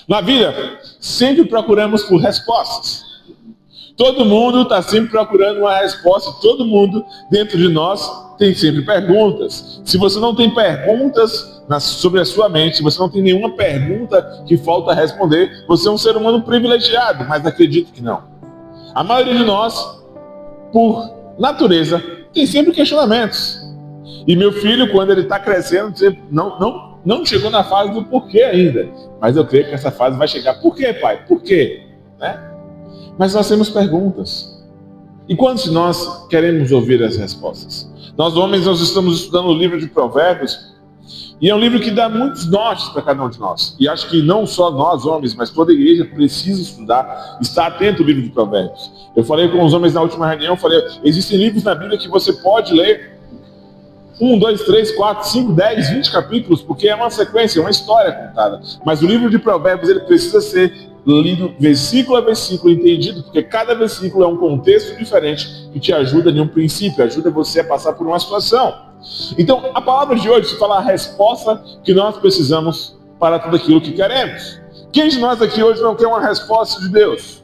Na vida, sempre procuramos por respostas. Todo mundo está sempre procurando uma resposta. Todo mundo dentro de nós tem sempre perguntas. Se você não tem perguntas sobre a sua mente, se você não tem nenhuma pergunta que falta responder, você é um ser humano privilegiado, mas acredito que não. A maioria de nós, por natureza, tem sempre questionamentos. E meu filho, quando ele está crescendo, não chegou na fase do porquê ainda. Mas eu creio que essa fase vai chegar. Por quê, pai? Por quê? Né? Mas nós temos perguntas. E quantos de nós queremos ouvir as respostas? Nós homens, nós estamos estudando o livro de Provérbios. E é um livro que dá muitos nortes para cada um de nós. E acho que não só nós homens, mas toda a igreja precisa estudar, estar atento ao livro de Provérbios. Eu falei com os homens na última reunião, existem livros na Bíblia que você pode ler 1, 2, 3, 4, 5, 10, 20 capítulos, porque é uma sequência, é uma história contada. Mas o livro de Provérbios, ele precisa ser lido versículo a versículo, entendido, porque cada versículo é um contexto diferente que te ajuda em um princípio, ajuda você a passar por uma situação. Então, a palavra de hoje se fala a resposta que nós precisamos para tudo aquilo que queremos. Quem de nós aqui hoje não quer uma resposta de Deus?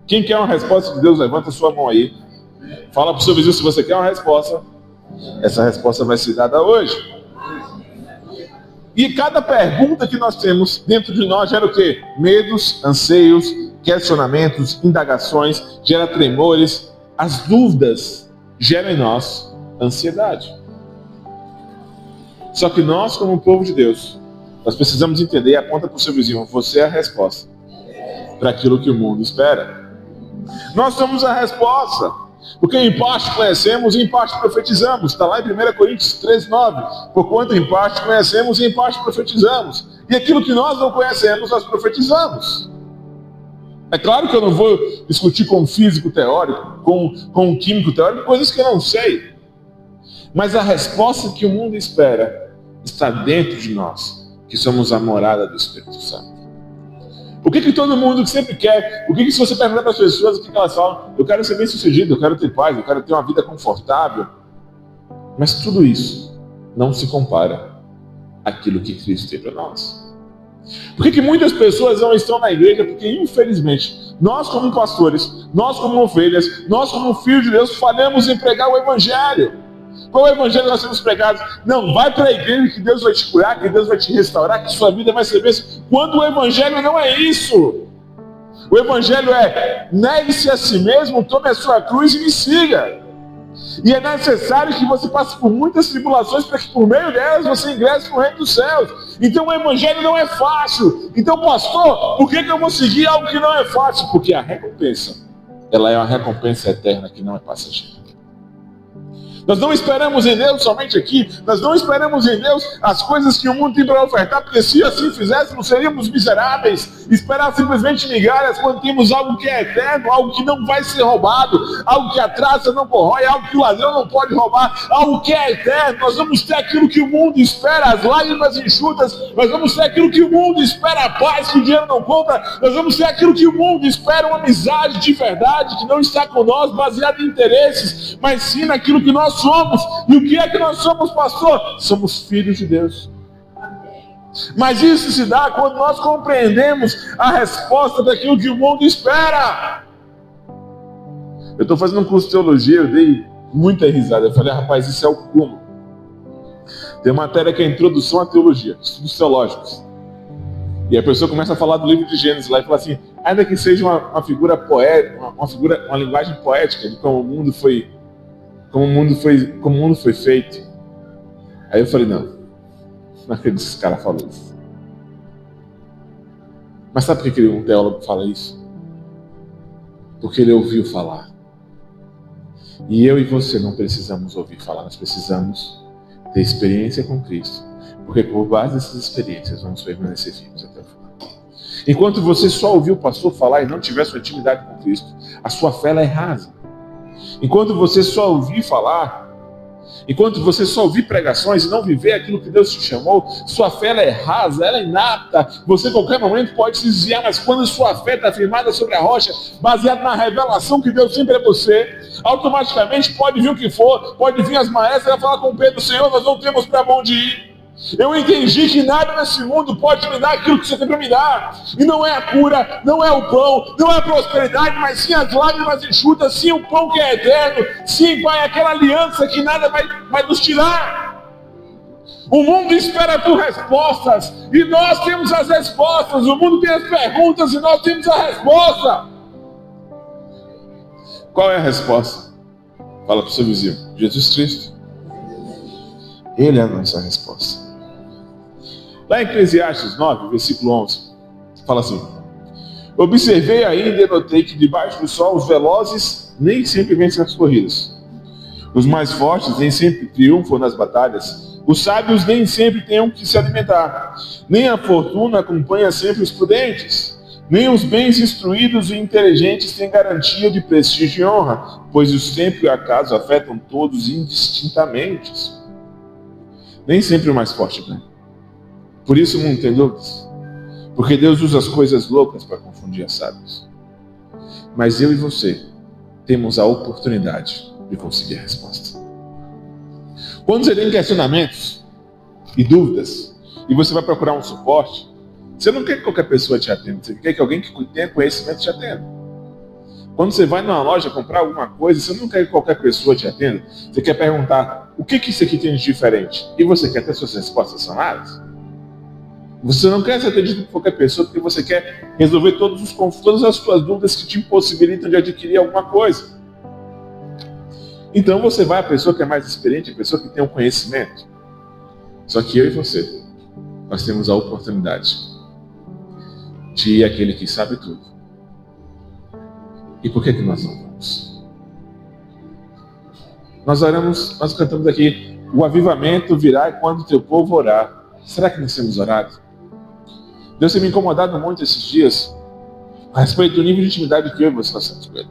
Quem quer uma resposta de Deus, levanta a sua mão aí. Fala para o seu vizinho se você quer uma resposta. Essa resposta vai ser dada hoje. E cada pergunta que nós temos dentro de nós gera o quê? Medos, anseios, questionamentos, indagações, gera tremores. As dúvidas geram em nós ansiedade. Só que nós, como povo de Deus, nós precisamos entender, aponta para o seu vizinho, você é a resposta para aquilo que o mundo espera. Nós somos a resposta, porque em parte conhecemos e em parte profetizamos. Está lá em 1 Coríntios 13:9. Porquanto em parte conhecemos e em parte profetizamos. E aquilo que nós não conhecemos, nós profetizamos. É claro que eu não vou discutir com um físico teórico, com um químico teórico, coisas que eu não sei. Mas a resposta que o mundo espera está dentro de nós, que somos a morada do Espírito Santo. O que todo mundo sempre quer? O que se você perguntar para as pessoas, o que elas falam? Eu quero ser bem sucedido, eu quero ter paz, eu quero ter uma vida confortável. Mas tudo isso não se compara àquilo que Cristo tem para nós. Por que muitas pessoas não estão na igreja? Porque infelizmente, nós como pastores, nós como ovelhas, nós como filhos de Deus, falhamos em pregar o Evangelho. Qual é o evangelho que nós temos pregado? Não, vai para a igreja que Deus vai te curar, que Deus vai te restaurar, que sua vida vai ser bênção. Quando o evangelho não é isso. O evangelho é: negue-se a si mesmo, tome a sua cruz e me siga. E é necessário que você passe por muitas tribulações para que por meio delas você ingresse no reino dos céus. Então o evangelho não é fácil. Então, pastor, por que eu vou seguir algo que não é fácil? Porque a recompensa, ela é uma recompensa eterna que não é passageira. Nós não esperamos em Deus somente aqui, nós não esperamos em Deus as coisas que o mundo tem para ofertar, porque se assim fizéssemos, seríamos miseráveis. Esperar simplesmente migalhas quando temos algo que é eterno, algo que não vai ser roubado, algo que a traça não corrói, algo que o ladrão não pode roubar, algo que é eterno. Nós vamos ter aquilo que o mundo espera, as lágrimas enxutas, nós vamos ter aquilo que o mundo espera, a paz que o dinheiro não compra, nós vamos ter aquilo que o mundo espera, uma amizade de verdade, que não está com nós baseada em interesses, mas sim naquilo que nós somos. E o que é que nós somos, pastor? Somos filhos de Deus. Mas isso se dá quando nós compreendemos a resposta daquilo que o mundo espera. Eu estou fazendo um curso de teologia, eu dei muita risada. Eu falei, rapaz, isso é o cúmulo. Tem uma matéria que é a introdução à teologia, estudos teológicos. E a pessoa começa a falar do livro de Gênesis lá e fala assim, ainda que seja uma figura poética, uma linguagem poética de como o mundo foi feito. Aí eu falei, não acredito que esse cara falou isso. Mas sabe por que um teólogo fala isso? Porque ele ouviu falar. E eu e você não precisamos ouvir falar, nós precisamos ter experiência com Cristo, porque por base dessas experiências vamos permanecer firmes até o final. Enquanto você só ouviu o pastor falar e não tiver sua intimidade com Cristo, a sua fé ela é rasa. Enquanto você só ouvir falar, enquanto você só ouvir pregações e não viver aquilo que Deus te chamou, sua fé ela é rasa, ela é inapta. Você a qualquer momento pode se desviar, mas quando sua fé está firmada sobre a rocha, baseada na revelação que Deus tem para você, automaticamente pode vir o que for, pode vir as marés, ela vai falar com Pedro, Senhor, nós não temos para onde ir. Eu entendi que nada nesse mundo pode me dar aquilo que você tem para me dar. E não é a cura, não é o pão, não é a prosperidade, mas sim as lágrimas enxutas, sim o pão que é eterno, sim, Pai, aquela aliança que nada vai nos tirar. O mundo espera por respostas, e nós temos as respostas. O mundo tem as perguntas, e nós temos a resposta. Qual é a resposta? Fala para o seu vizinho: Jesus Cristo. Ele é a nossa resposta. Lá em Eclesiastes 9, versículo 11, fala assim: observei ainda e notei que debaixo do sol os velozes nem sempre vencem as corridas. Os mais fortes nem sempre triunfam nas batalhas. Os sábios nem sempre têm o que se alimentar. Nem a fortuna acompanha sempre os prudentes. Nem os bens instruídos e inteligentes têm garantia de prestígio e honra, pois os tempos e o acaso afetam todos indistintamente. Nem sempre o mais forte ganha. Por isso o mundo tem dúvidas. Porque Deus usa as coisas loucas para confundir as sábios. Mas eu e você temos a oportunidade de conseguir a resposta. Quando você tem questionamentos e dúvidas, e você vai procurar um suporte, você não quer que qualquer pessoa te atenda, você quer que alguém que tenha conhecimento te atenda. Quando você vai numa loja comprar alguma coisa, você não quer que qualquer pessoa te atenda, você quer perguntar: o que isso aqui tem de diferente? E você quer ter suas respostas sanadas? Você não quer ser atendido por qualquer pessoa, porque você quer resolver todas as suas dúvidas que te impossibilitam de adquirir alguma coisa. Então você vai à pessoa que é mais experiente, a pessoa que tem um conhecimento. Só que eu e você, nós temos a oportunidade de ir àquele que sabe tudo. E por que nós não vamos? Nós oramos, nós cantamos aqui: o avivamento virá quando o teu povo orar. Será que nós temos orado? Deus tem me incomodado muito esses dias a respeito do nível de intimidade que eu e você nós temos com Ele.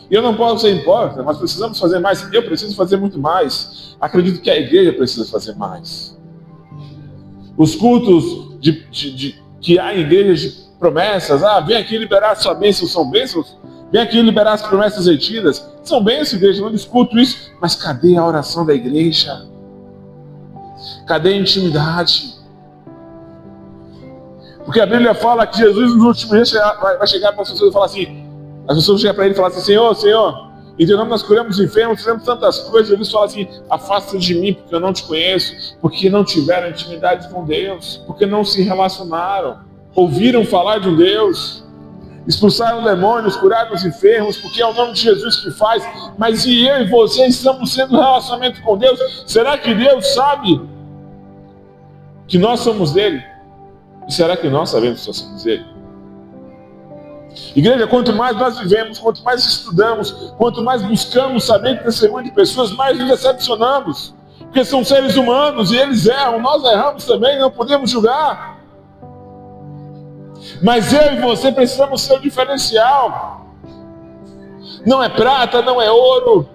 E eu não posso ser hipócrita, mas precisamos fazer mais. Eu preciso fazer muito mais. Acredito que a igreja precisa fazer mais. Os cultos que há em igrejas de promessas: vem aqui liberar a sua bênção, são bênçãos. Vem aqui liberar as promessas retidas, são bênçãos, igreja, não discuto isso. Mas cadê a oração da igreja? Cadê a intimidade? Porque a Bíblia fala que Jesus nos últimos dias vai chegar para as pessoas e falar assim: as pessoas vão chegar para ele e falar assim: Senhor, em teu nome nós curamos enfermos, fizemos tantas coisas. Jesus fala assim: afasta de mim, porque eu não te conheço. Porque não tiveram intimidade com Deus, porque não se relacionaram, ouviram falar de um Deus, expulsaram demônios, curaram os enfermos, porque é o nome de Jesus que faz. Mas e eu e você estamos sendo em relacionamento com Deus? Será que Deus sabe que nós somos dele? E será que nós sabemos que nós somos dele? Igreja, quanto mais nós vivemos, quanto mais estudamos, quanto mais buscamos saber que testemunho de pessoas, mais nos decepcionamos. Porque são seres humanos e eles erram, nós erramos também, não podemos julgar. Mas eu e você precisamos ser o diferencial. Não é prata, não é ouro.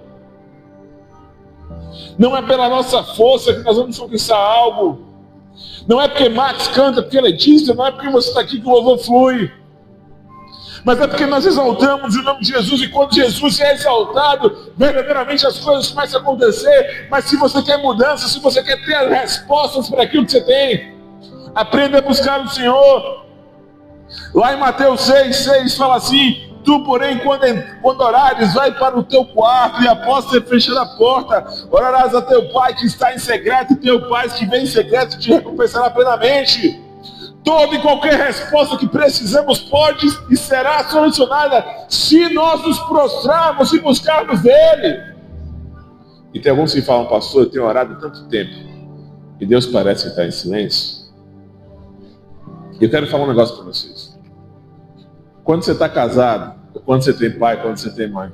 Não é pela nossa força que nós vamos conquistar algo. Não é porque Max canta, porque Letícia, não é porque você está aqui que o louvor flui. Mas é porque nós exaltamos o nome de Jesus, e quando Jesus é exaltado, verdadeiramente as coisas começam a acontecer. Mas se você quer mudança, se você quer ter as respostas para aquilo que você tem, aprenda a buscar o Senhor. Lá em Mateus 6 fala assim: tu, porém, quando orares, vai para o teu quarto, e após ter fechado a porta, orarás a teu Pai que está em secreto, e teu Pai que vem em secreto te recompensará plenamente. Toda e qualquer resposta que precisamos pode e será solucionada se nós nos prostrarmos e buscarmos dele. E tem alguns que falam: pastor, eu tenho orado tanto tempo e Deus parece estar em silêncio. E eu quero falar um negócio para vocês. Quando você está casado, quando você tem pai, quando você tem mãe,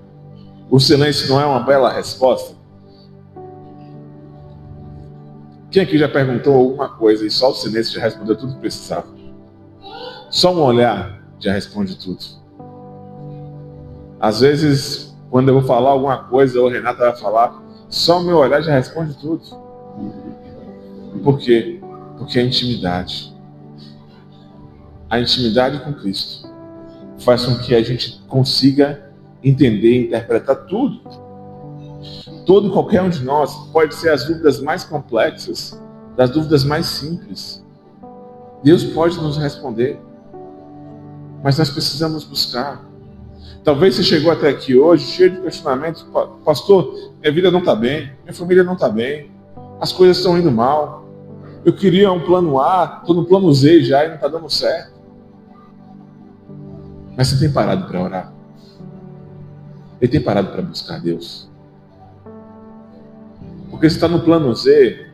o silêncio não é uma bela resposta? Quem aqui já perguntou alguma coisa e só o silêncio já respondeu tudo que precisava? Só um olhar já responde tudo. Às vezes, quando eu vou falar alguma coisa, ou o Renato vai falar, só o meu olhar já responde tudo. Por quê? Porque a intimidade com Cristo faz com que a gente consiga entender e interpretar tudo. Todo e qualquer um de nós pode ser as dúvidas mais complexas, das dúvidas mais simples. Deus pode nos responder, mas nós precisamos buscar. Talvez você chegou até aqui hoje cheio de questionamentos. Pastor, minha vida não está bem, minha família não está bem, as coisas estão indo mal. Eu queria um plano A, estou no plano Z já e não está dando certo. Mas você tem parado para orar? Ele tem parado para buscar Deus? Porque você está no plano Z,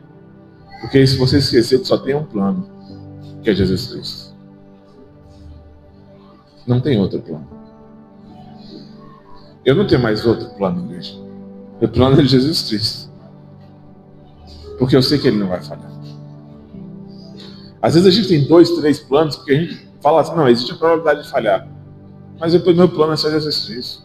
porque se você esquecer que só tem um plano, que é Jesus Cristo. Não tem outro plano. Eu não tenho mais outro plano, igreja. Meu plano é Jesus Cristo. Porque eu sei que Ele não vai falhar. Às vezes a gente tem 2, 3 planos, porque a gente fala assim, não, existe a probabilidade de falhar. Mas o meu plano é só Jesus Cristo.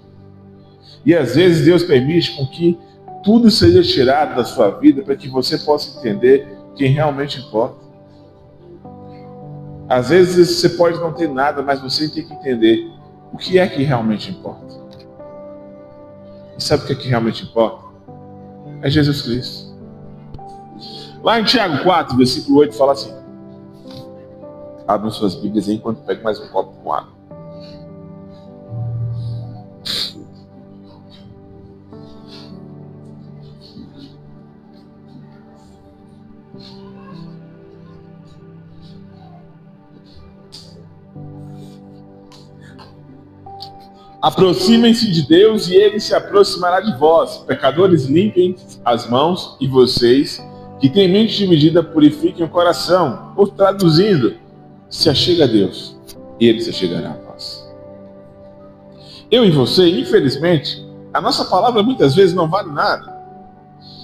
E às vezes Deus permite com que tudo seja tirado da sua vida para que você possa entender quem realmente importa. Às vezes você pode não ter nada, mas você tem que entender o que é que realmente importa. E sabe o que é que realmente importa? É Jesus Cristo. Lá em Tiago 4, versículo 8, fala assim. Abram suas Bíblias aí enquanto pego mais um copo com água. Aproximem-se de Deus e Ele se aproximará de vós. Pecadores, limpem as mãos, e vocês, que têm mente dividida, purifiquem o coração. Ou traduzindo, se achega a Deus e Ele se achegará a vós. Eu e você, infelizmente, a nossa palavra muitas vezes não vale nada.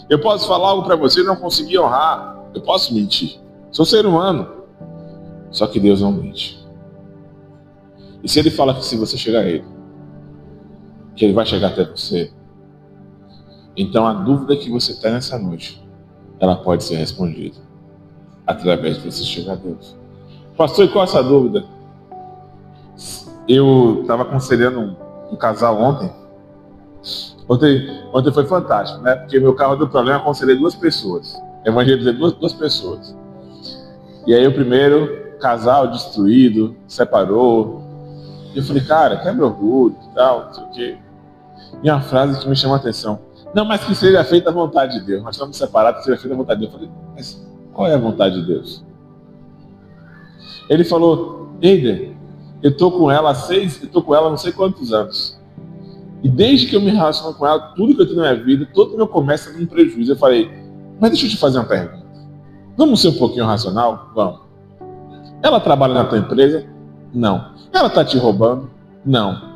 Eu posso falar algo para você e não conseguir honrar. Eu posso mentir. Sou ser humano. Só que Deus não mente. E se Ele fala que se você chegar a Ele, que Ele vai chegar até você, então a dúvida que você tem nessa noite, ela pode ser respondida através de você chegar a Deus. Pastor, e qual é essa dúvida? Eu estava aconselhando um casal ontem. Ontem foi fantástico, né? Porque meu carro deu problema, eu aconselhei 2 pessoas. Evangelizei duas pessoas. E aí o primeiro casal destruído, separou. E eu falei, cara, quebra orgulho e tal, não sei o quê. E uma frase que me chamou a atenção. Não, mas que seja feita a vontade de Deus. Nós estamos separados, que seja feita a vontade de Deus. Eu falei, mas qual é a vontade de Deus? Ele falou, Eider, eu estou com ela há não sei quantos anos. E desde que eu me relaciono com ela, tudo que eu tenho na minha vida, todo o meu comércio está dando prejuízo. Eu falei, mas deixa eu te fazer uma pergunta. Vamos ser um pouquinho racional? Vamos. Ela trabalha na tua empresa? Não. Ela está te roubando? Não.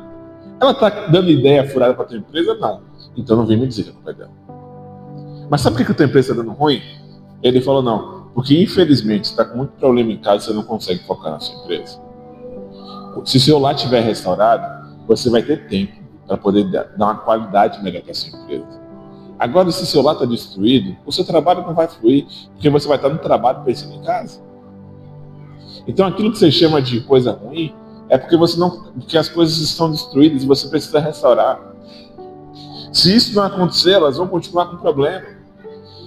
Ela está dando ideia furada para a tua empresa? Não. Então não vem me dizer que a culpa é dela. Mas sabe por que a tua empresa está dando ruim? Ele falou, não. Porque infelizmente você está com muito problema em casa e você não consegue focar na sua empresa. Se o seu lar estiver restaurado, você vai ter tempo para poder dar uma qualidade melhor para a sua empresa. Agora, se o seu lar está destruído, o seu trabalho não vai fluir, porque você vai estar no trabalho pensando em casa. Então aquilo que você chama de coisa ruim é porque as coisas estão destruídas e você precisa restaurar. Se isso não acontecer, elas vão continuar com problema.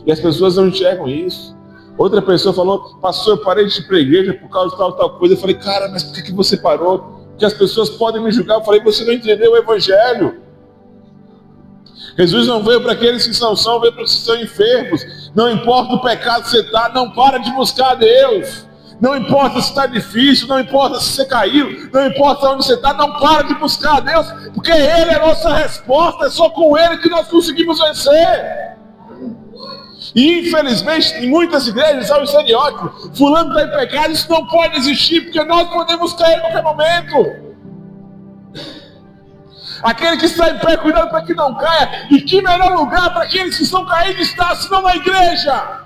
E as pessoas não enxergam isso. Outra pessoa falou, pastor, eu parei de ir para a igreja por causa de tal coisa. Eu falei, cara, mas por que você parou? Porque as pessoas podem me julgar. Eu falei, você não entendeu o evangelho. Jesus não veio para aqueles que não são, veio para os que estão enfermos. Não importa o pecado que você está, não para de buscar a Deus. Não importa se está difícil, não importa se você caiu, não importa onde você está, não para de buscar a Deus, porque Ele é a nossa resposta, é só com Ele que nós conseguimos vencer. E infelizmente, em muitas igrejas há o estereótipo, fulano está em pecado, isso não pode existir, porque nós podemos cair a qualquer momento. Aquele que está em pé, cuidado para que não caia, e que melhor lugar para aqueles que estão caindo estar, senão na igreja?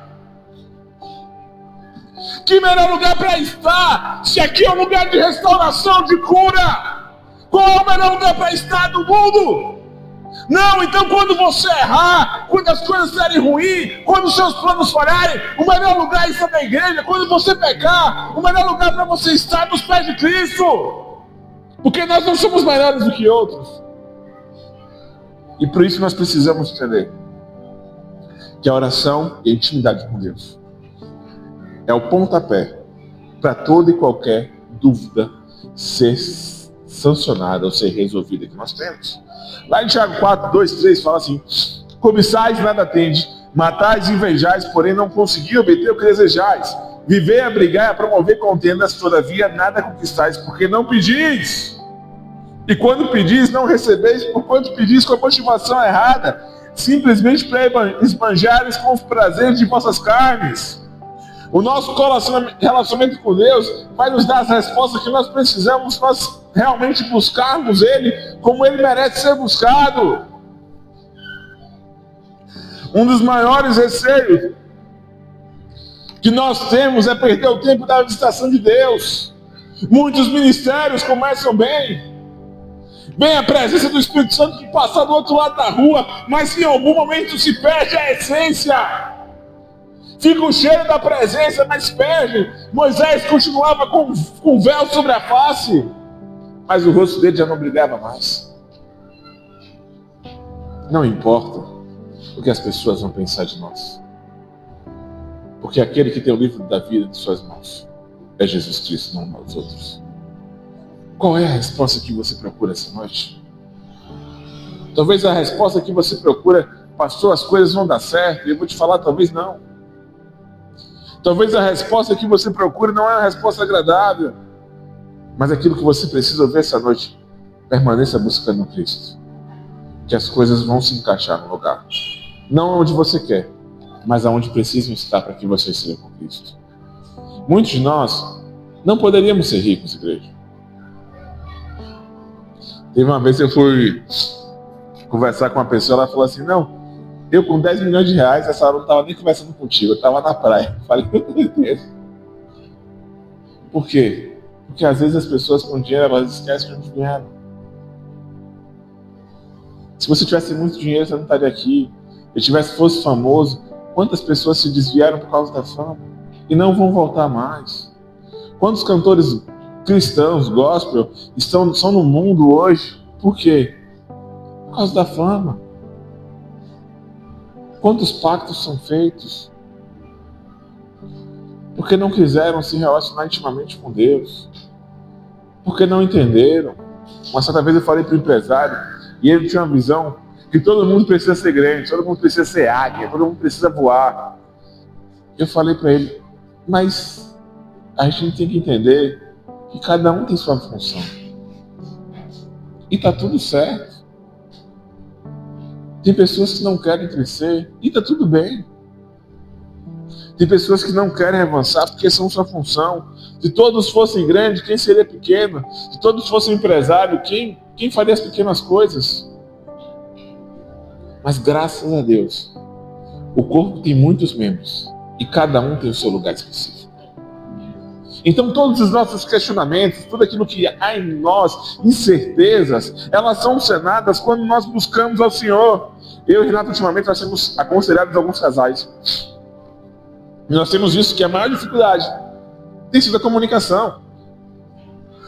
Que melhor lugar para estar, se aqui é um lugar de restauração, de cura? Qual é o melhor lugar para estar no mundo? Não, então quando você errar, quando as coisas estiverem ruins, quando os seus planos falharem, o melhor lugar é estar na igreja. Quando você pecar, o melhor lugar para você estar é nos pés de Cristo. Porque nós não somos melhores do que outros. E por isso nós precisamos entender que a oração é intimidade com Deus. é o pontapé para toda e qualquer dúvida ser sancionada ou ser resolvida que nós temos. Lá em Tiago 4, 2, 3 fala assim: cobiçais nada tende, matais e invejais, porém não conseguis obter o que desejais. Viver, abrigar, promover contendas, todavia nada conquistais, porque não pedis. E quando pedis, não recebeis, porquanto pedis com a motivação errada, simplesmente para esbanjares com os prazeres de vossas carnes. O nosso relacionamento com Deus vai nos dar as respostas que nós precisamos, nós realmente buscarmos Ele como Ele merece ser buscado. Um dos maiores receios que nós temos é perder o tempo da visitação de Deus. Muitos ministérios começam bem a presença do Espírito Santo que passa do outro lado da rua, mas em algum momento se perde a essência. Fica o cheiro da presença, mas perde. Moisés continuava com véu sobre a face, mas o rosto dele já não brilhava mais. Não importa o que as pessoas vão pensar de nós, porque aquele que tem o livro da vida de suas mãos é Jesus Cristo, não nós outros. Qual é a resposta que você procura essa noite? Talvez a resposta que você procura: pastor, as coisas vão dar certo. E eu vou te falar, talvez não. Talvez a resposta que você procura não é uma resposta agradável, mas aquilo que você precisa ouvir essa noite: permaneça buscando Cristo, que as coisas vão se encaixar no lugar. Não onde você quer, mas aonde precisam estar para que você seja com Cristo. Muitos de nós não poderíamos ser ricos, igreja. Teve uma vez que eu fui conversar com uma pessoa, ela falou assim: não, eu com 10 milhões de reais, essa hora eu não estava nem conversando contigo, eu estava na praia. Eu falei: meu Deus. Por quê? Porque às vezes as pessoas com dinheiro, elas esquecem de onde vieram. Se você tivesse muito dinheiro, você não estaria aqui. Se fosse famoso, quantas pessoas se desviaram por causa da fama e não vão voltar mais? Quantos cantores cristãos, gospel, são no mundo hoje? Por quê? Por causa da fama. Quantos pactos são feitos? Porque não quiseram se relacionar intimamente com Deus. Porque não entenderam. Uma certa vez eu falei para o empresário, e ele tinha uma visão que todo mundo precisa ser grande, todo mundo precisa ser águia, todo mundo precisa voar. Eu falei para ele: mas a gente tem que entender que cada um tem sua função. E está tudo certo. Tem pessoas que não querem crescer, e está tudo bem. Tem pessoas que não querem avançar porque são sua função. Se todos fossem grandes, quem seria pequeno? Se todos fossem empresário, quem faria as pequenas coisas? Mas graças a Deus, o corpo tem muitos membros e cada um tem o seu lugar específico. Então todos os nossos questionamentos, tudo aquilo que há em nós, incertezas, elas são sanadas quando nós buscamos ao Senhor. Eu e Renato, ultimamente, nós temos aconselhado alguns casais. E nós temos visto que a maior dificuldade tem sido a comunicação.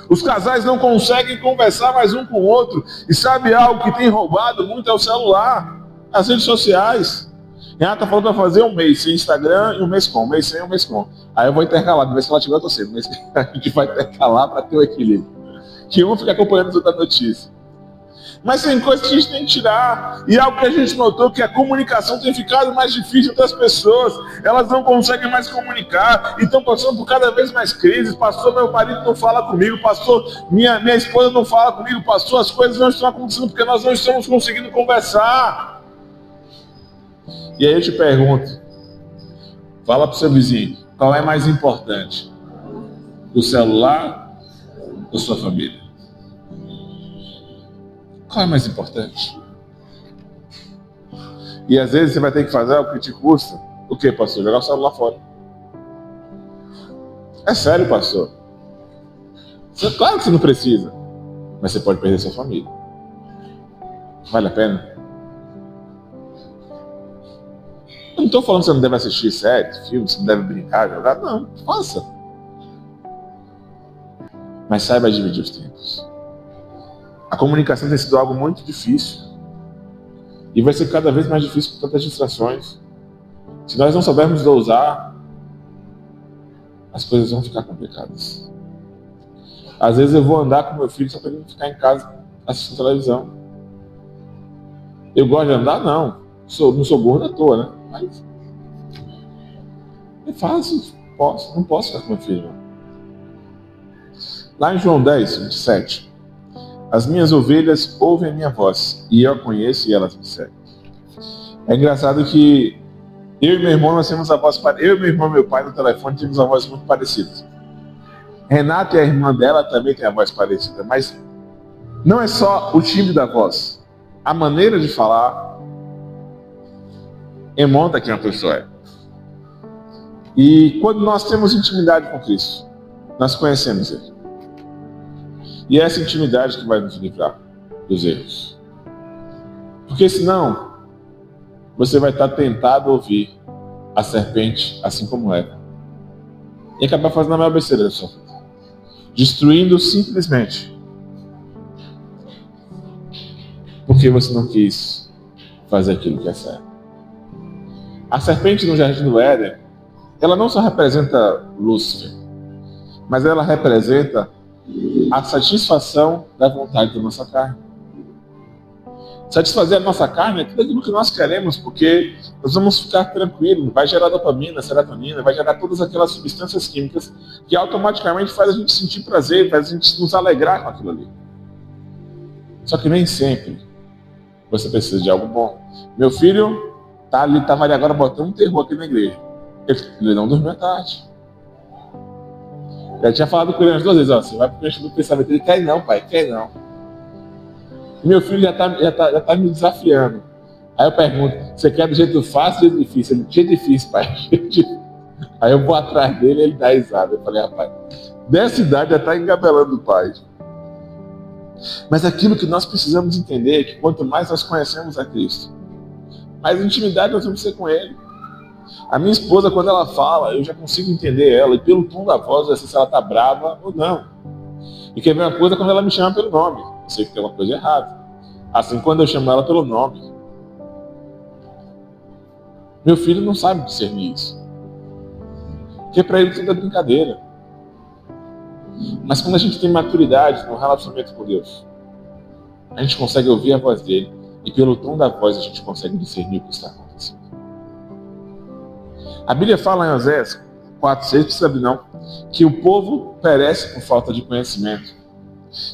Os casais não conseguem conversar mais um com o outro. E sabe algo que tem roubado muito é o celular, as redes sociais. Renata falou para fazer um mês sem Instagram e um mês com, um mês sem, um mês com. Aí eu vou intercalar, de vez que ela tiver, eu tô sendo. Mas a gente vai intercalar para ter o equilíbrio. Que um fica acompanhando toda a notícia. Mas tem coisas que a gente tem que tirar. E algo que a gente notou, que a comunicação tem ficado mais difícil das pessoas. Elas não conseguem mais comunicar. E estão passando por cada vez mais crises. Pastor, meu marido não fala comigo. Pastor, minha esposa não fala comigo. Pastor, as coisas não estão acontecendo porque nós não estamos conseguindo conversar. E aí eu te pergunto, fala para o seu vizinho, qual é mais importante? O celular ou sua família? Qual é mais importante? E às vezes você vai ter que fazer o que te custa. O que, pastor? Jogar o celular fora. É sério, pastor. Claro que você não precisa, mas você pode perder sua família. Vale a pena? Eu não estou falando que você não deve assistir séries, filmes, você não deve brincar, jogar. Não, faça. Mas saiba dividir os tempos. A comunicação tem sido algo muito difícil. E vai ser cada vez mais difícil com tantas distrações. Se nós não soubermos dosar, as coisas vão ficar complicadas. Às vezes eu vou andar com meu filho só para ele ficar em casa assistindo televisão. Eu gosto de andar? Não. Não sou gordo à toa, né? Mas é fácil, não posso ficar com meu filho. Não. Lá em João 10, 27, as minhas ovelhas ouvem a minha voz, e eu a conheço e elas me seguem. É engraçado que eu e meu irmão, nós temos a voz parecida. Eu e meu irmão e meu pai no telefone temos a voz muito parecida. Renata e a irmã dela também têm a voz parecida, mas não é só o timbre da voz. A maneira de falar remonta quem a pessoa é. E quando nós temos intimidade com Cristo, nós conhecemos Ele. E é essa intimidade que vai nos livrar dos erros. Porque senão, você vai estar tentado a ouvir a serpente assim como Eva. E acabar fazendo a maior besteira da sua vida. Destruindo simplesmente porque você não quis fazer aquilo que é certo. A serpente no Jardim do Éden, ela não só representa Lúcifer, mas ela representa a satisfação da vontade da nossa carne. Satisfazer a nossa carne é tudo aquilo que nós queremos, porque nós vamos ficar tranquilos, vai gerar dopamina, serotonina, vai gerar todas aquelas substâncias químicas que automaticamente faz a gente sentir prazer, faz a gente nos alegrar com aquilo ali. Só que nem sempre você precisa de algo bom. Meu filho estava ali agora botando um terror aqui na igreja. Ele não dormiu à tarde. Já tinha falado com ele umas 2 vezes, ó, você vai pro canto do pensamento. Ele, quer não, pai, quer não. E meu filho já tá me desafiando. Aí eu pergunto, você quer do jeito fácil ou jeito difícil? Ele, jeito difícil, pai. Aí eu vou atrás dele e ele dá risada. Eu falei, rapaz, dessa idade já tá engabelando o pai. Mas aquilo que nós precisamos entender é que quanto mais nós conhecemos a Cristo, mais intimidade nós vamos ter com Ele. A minha esposa, quando ela fala, eu já consigo entender ela, e pelo tom da voz, eu sei se ela está brava ou não. E quer ver uma coisa quando ela me chama pelo nome. Eu sei que tem uma coisa errada. Assim, quando eu chamo ela pelo nome, meu filho não sabe discernir isso. Porque para ele tudo é brincadeira. Mas quando a gente tem maturidade no relacionamento com Deus, a gente consegue ouvir a voz dele, e pelo tom da voz a gente consegue discernir o que está acontecendo. A Bíblia fala em Oséias 4:6, você sabe não, que o povo perece por falta de conhecimento.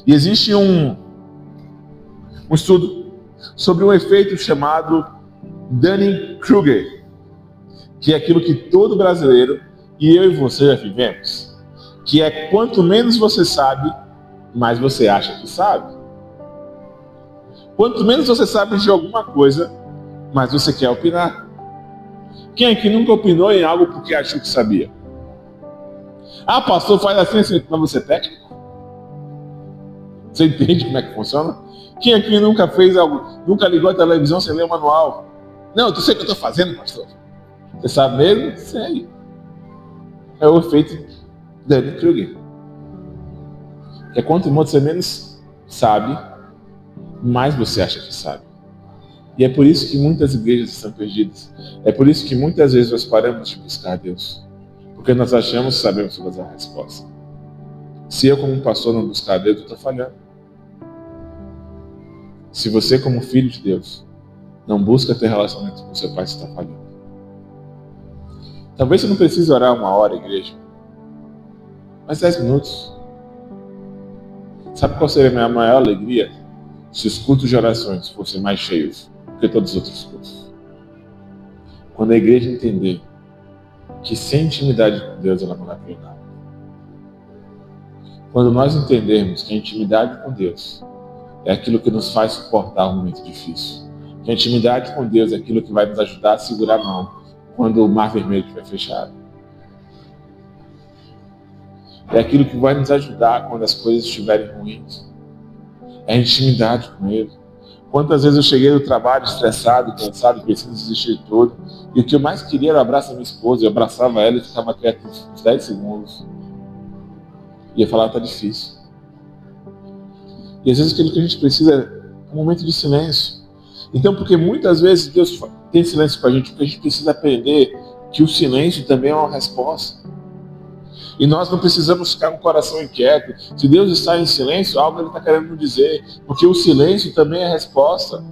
E existe um estudo sobre um efeito chamado Dunning-Kruger, que é aquilo que todo brasileiro, e eu e você já vivemos, que é quanto menos você sabe, mais você acha que sabe. Quanto menos você sabe de alguma coisa, mais você quer opinar. Quem aqui nunca opinou em algo porque achou que sabia? Ah, pastor, faz assim, mas você é técnico? Você entende como é que funciona? Quem aqui nunca fez algo, nunca ligou a televisão sem ler o manual? Não, eu sei o que eu estou fazendo, pastor. Você sabe mesmo? Sei. É o efeito Dunning-Kruger. É quanto você menos sabe, mais você acha que sabe. E é por isso que muitas igrejas estão perdidas. É por isso que muitas vezes nós paramos de buscar Deus. Porque nós achamos que sabemos todas as respostas. Se eu como pastor não buscar Deus, eu estou falhando. Se você como filho de Deus não busca ter relacionamento com seu pai, você está falhando. Talvez você não precise orar 1 hora, igreja. Mas 10 minutos. Sabe qual seria a minha maior alegria? Se os cultos de orações fossem mais cheios do que todos os outros cultos. Quando a igreja entender que sem intimidade com Deus ela não vai para lugar. Quando nós entendermos que a intimidade com Deus é aquilo que nos faz suportar um momento difícil. Que a intimidade com Deus é aquilo que vai nos ajudar a segurar a mão quando o mar vermelho estiver fechado. É aquilo que vai nos ajudar quando as coisas estiverem ruins. É a intimidade com Ele. Quantas vezes eu cheguei do trabalho estressado, cansado, pensando em desistir de tudo, e o que eu mais queria era abraçar minha esposa. Eu abraçava ela e ficava quieto uns 10 segundos. E ia falar, tá difícil. E às vezes aquilo que a gente precisa é um momento de silêncio. Então, porque muitas vezes Deus tem silêncio com a gente, porque a gente precisa aprender que o silêncio também é uma resposta. E nós não precisamos ficar com o coração inquieto. Se Deus está em silêncio, algo Ele está querendo nos dizer. Porque o silêncio também é resposta.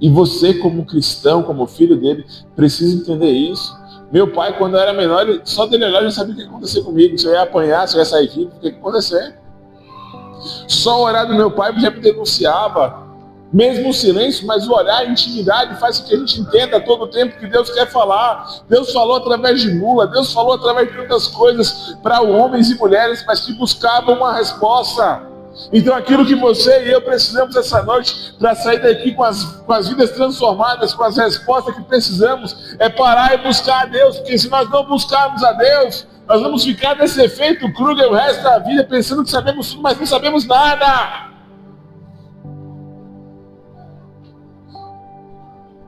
E você, como cristão, como filho dele, precisa entender isso. Meu pai, quando eu era menor, só dele olhar, já sabia o que ia acontecer comigo. Se eu ia apanhar, se eu ia sair vivo, o que ia acontecer. Só o olhar do meu pai já me denunciava. Mesmo o silêncio, mas o olhar, a intimidade faz com que a gente entenda todo o tempo que Deus quer falar. Deus falou através de mula, Deus falou através de tantas coisas para homens e mulheres, mas que buscavam uma resposta. Então aquilo que você e eu precisamos essa noite para sair daqui com as vidas transformadas, com as respostas que precisamos, é parar e buscar a Deus, porque se nós não buscarmos a Deus, nós vamos ficar nesse efeito Kruger o resto da vida, pensando que sabemos tudo, mas não sabemos nada.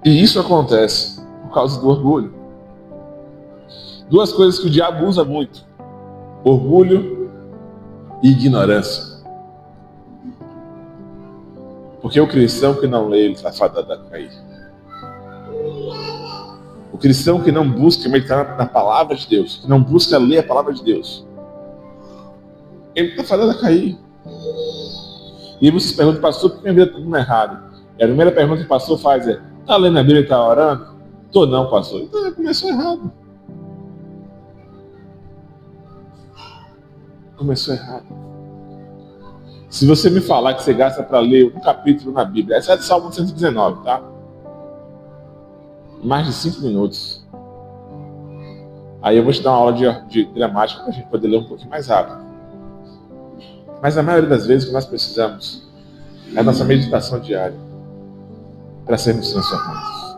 E isso acontece por causa do orgulho. Duas coisas que o diabo usa muito: orgulho e ignorância. Porque o cristão que não lê, ele está fadado a cair. O cristão que não busca meditar na palavra de Deus, que não busca ler a palavra de Deus, ele está fadado a cair. E você se pergunta, pastor, por que minha vida está tudo errado? E a primeira pergunta que o pastor faz é: está lendo a Bíblia e está orando? Estou não, pastor. Então já começou errado. Começou errado. Se você me falar que você gasta para ler um capítulo na Bíblia, essa é de Salmo 119, tá? Mais de 5 minutos. Aí eu vou te dar uma aula de gramática para a gente poder ler um pouquinho mais rápido. Mas a maioria das vezes o que nós precisamos é a nossa meditação diária para sermos transformados.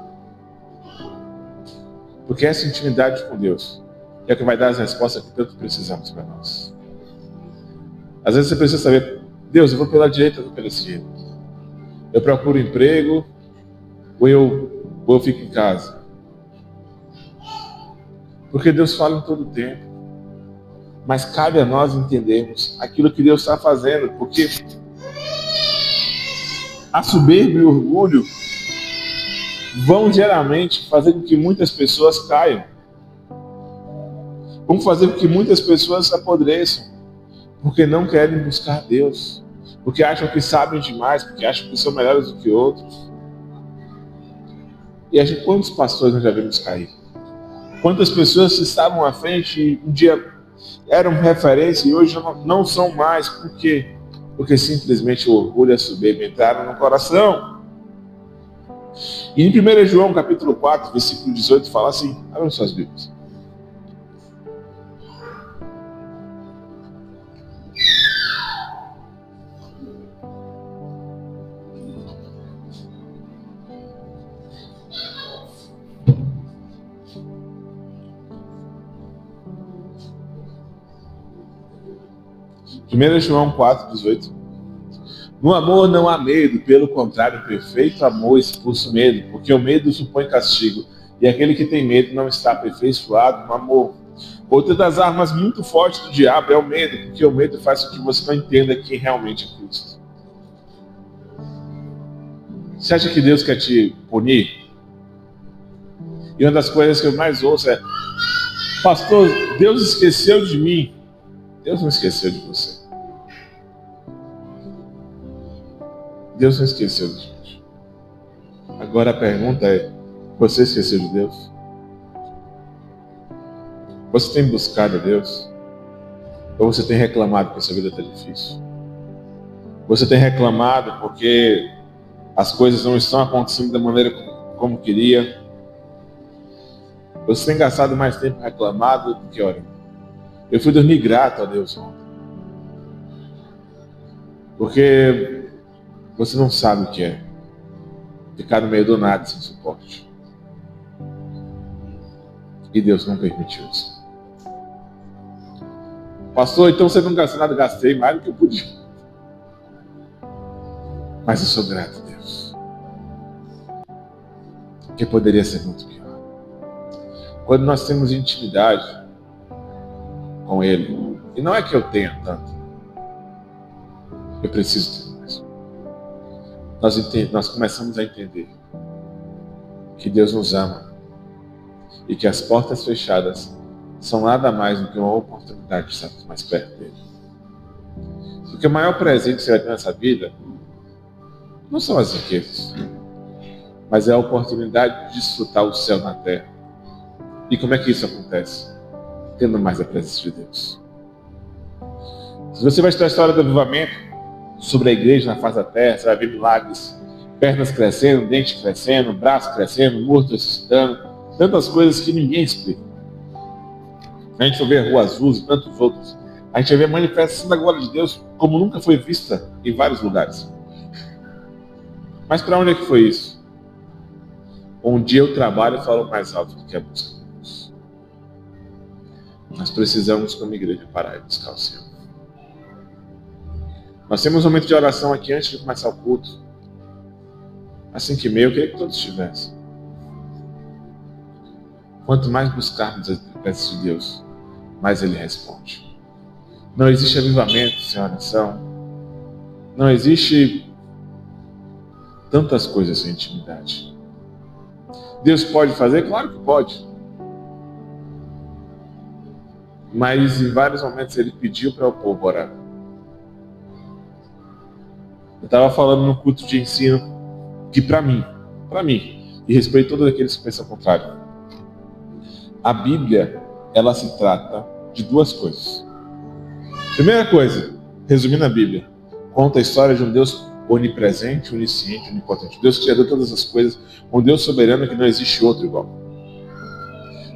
Porque essa intimidade com Deus é o que vai dar as respostas que tanto precisamos para nós. Às vezes você precisa saber: Deus, eu vou pela direita ou vou pela esquerda? Eu procuro emprego ou eu fico em casa? Porque Deus fala em todo o tempo. Mas cabe a nós entendermos aquilo que Deus está fazendo. Porque a soberba e o orgulho vão geralmente fazer com que muitas pessoas caiam. Vão fazer com que muitas pessoas se apodreçam. Porque não querem buscar Deus. Porque acham que sabem demais. Porque acham que são melhores do que outros. E a gente, quantos pastores nós já vimos cair? Quantas pessoas estavam à frente e um dia eram referência e hoje não são mais. Por quê? Porque simplesmente o orgulho e a soberba entraram no coração. E em 1 João capítulo 4, versículo 18, fala assim: abram suas Bíblias. João 4, 18. No amor não há medo, pelo contrário, o perfeito amor expulsa o medo, porque o medo supõe castigo, e aquele que tem medo não está aperfeiçoado no amor. Outra das armas muito fortes do diabo é o medo, porque o medo faz com que você não entenda quem realmente é Cristo. Você acha que Deus quer te punir? E uma das coisas que eu mais ouço é: pastor, Deus esqueceu de mim. Deus não esqueceu de você. Deus não esqueceu de gente. Agora a pergunta é: você esqueceu de Deus? Você tem buscado a Deus? Ou você tem reclamado porque a sua vida está difícil? Você tem reclamado porque as coisas não estão acontecendo da maneira como queria? Você tem gastado mais tempo reclamado do que orando? Eu fui dormir grato a Deus ontem. Porque você não sabe o que é ficar no meio do nada sem suporte. E Deus não permitiu isso. Pastor, então você não gastou nada? Gastei mais do que eu podia. Mas eu sou grato a Deus. Porque poderia ser muito pior. Quando nós temos intimidade com Ele, e não é que eu tenha tanto, eu preciso ter mais. Nós começamos a entender que Deus nos ama e que as portas fechadas são nada mais do que uma oportunidade de estarmos mais perto dele. Porque o maior presente que você vai ter nessa vida não são as riquezas, mas é a oportunidade de desfrutar o céu na terra. E como é que isso acontece? Tendo mais a presença de Deus. Se você vai estudar a história do avivamento sobre a igreja na face da terra, você vai ver milagres, pernas crescendo, dente crescendo, braço crescendo, morto ressuscitando, tantas coisas que ninguém explica. A gente vai ver a Rua Azul e tantos outros. A gente vai ver a manifestação da glória de Deus como nunca foi vista em vários lugares. Mas para onde é que foi isso? Um dia o trabalho falou mais alto do que a busca de Deus. Nós precisamos, como igreja, parar e buscar o Senhor. Nós temos um momento de oração aqui antes de começar o culto. Às 5h30, eu queria que todos estivessem. Quanto mais buscarmos a presença de Deus, mais Ele responde. Não existe avivamento sem oração. Não existe tantas coisas sem intimidade. Deus pode fazer? Claro que pode. Mas em vários momentos Ele pediu para o povo orar. Eu estava falando no culto de ensino que para mim, e respeito todos aqueles que pensam o contrário, a Bíblia, ela se trata de duas coisas. Primeira coisa, resumindo a Bíblia, conta a história de um Deus onipresente, onisciente, onipotente. Deus criador de todas as coisas, um Deus soberano que não existe outro igual.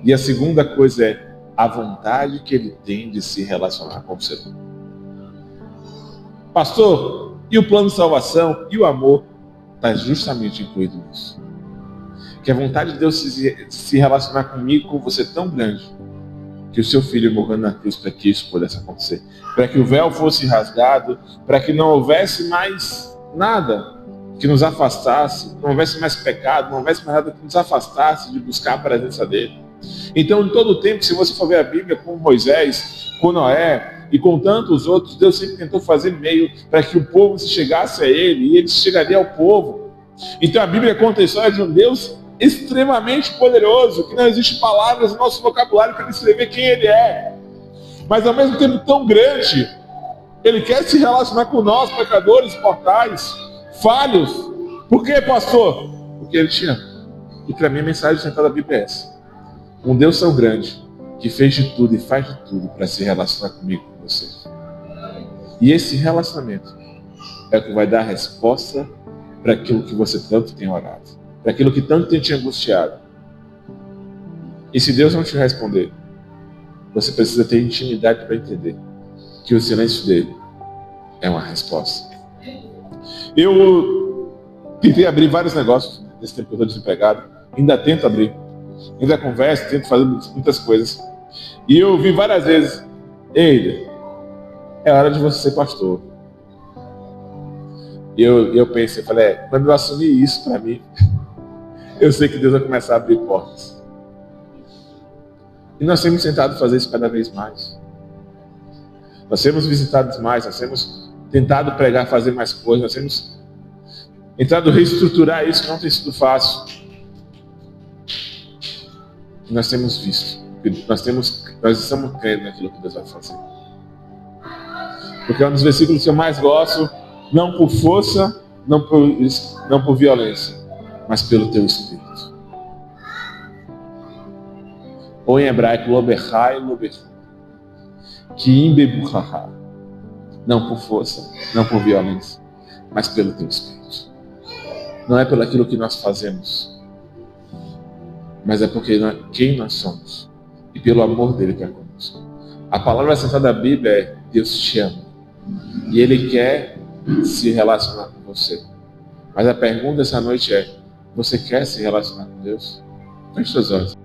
E a segunda coisa é a vontade que Ele tem de se relacionar com o ser humano. Pastor, e o plano de salvação e o amor está justamente incluído nisso. Que a vontade de Deus se relacionar comigo, com você, é tão grande, que o seu filho morreu na cruz para que isso pudesse acontecer. Para que o véu fosse rasgado, para que não houvesse mais nada que nos afastasse, não houvesse mais pecado, não houvesse mais nada que nos afastasse de buscar a presença dele. Então, em todo o tempo, se você for ver a Bíblia com Moisés, com Noé e com tantos outros, Deus sempre tentou fazer meio para que o povo se chegasse a ele e ele chegaria ao povo. Então a Bíblia conta a história de um Deus extremamente poderoso, que não existe palavras no nosso vocabulário para descrever quem Ele é, mas ao mesmo tempo tão grande. Ele quer se relacionar com nós, pecadores, mortais, falhos. Por quê, pastor? Porque Ele te ama. E para mim a mensagem central da Bíblia é essa: um Deus tão grande que fez de tudo e faz de tudo para se relacionar comigo, com você. E esse relacionamento é o que vai dar a resposta para aquilo que você tanto tem orado, para aquilo que tanto tem te angustiado. E se Deus não te responder, você precisa ter intimidade para entender que o silêncio dele é uma resposta. Eu tentei abrir vários negócios nesse tempo que eu estou desempregado, ainda tento abrir, ainda converso, tento fazer muitas coisas. E eu ouvi várias vezes: ei, é hora de você ser pastor. E eu pensei, falei, quando eu assumir isso para mim, eu sei que Deus vai começar a abrir portas. E nós temos tentado fazer isso cada vez mais. Nós temos visitado mais, nós temos tentado pregar, fazer mais coisas, nós temos tentado reestruturar isso, que não tem sido fácil. E nós temos visto, nós estamos crendo naquilo que Deus vai fazer. Porque é um dos versículos que eu mais gosto: não por força, não por violência, mas pelo teu Espírito. Ou em hebraico, loberhai, loberhu, que imbebuhaha. Não por força, não por violência, mas pelo teu Espírito. Não é pelo aquilo que nós fazemos, mas é porque quem nós somos e pelo amor dele que é conosco. A palavra central da Bíblia é: Deus te ama e Ele quer se relacionar com você. Mas a pergunta essa noite é: você quer se relacionar com Deus? Feche seus olhos.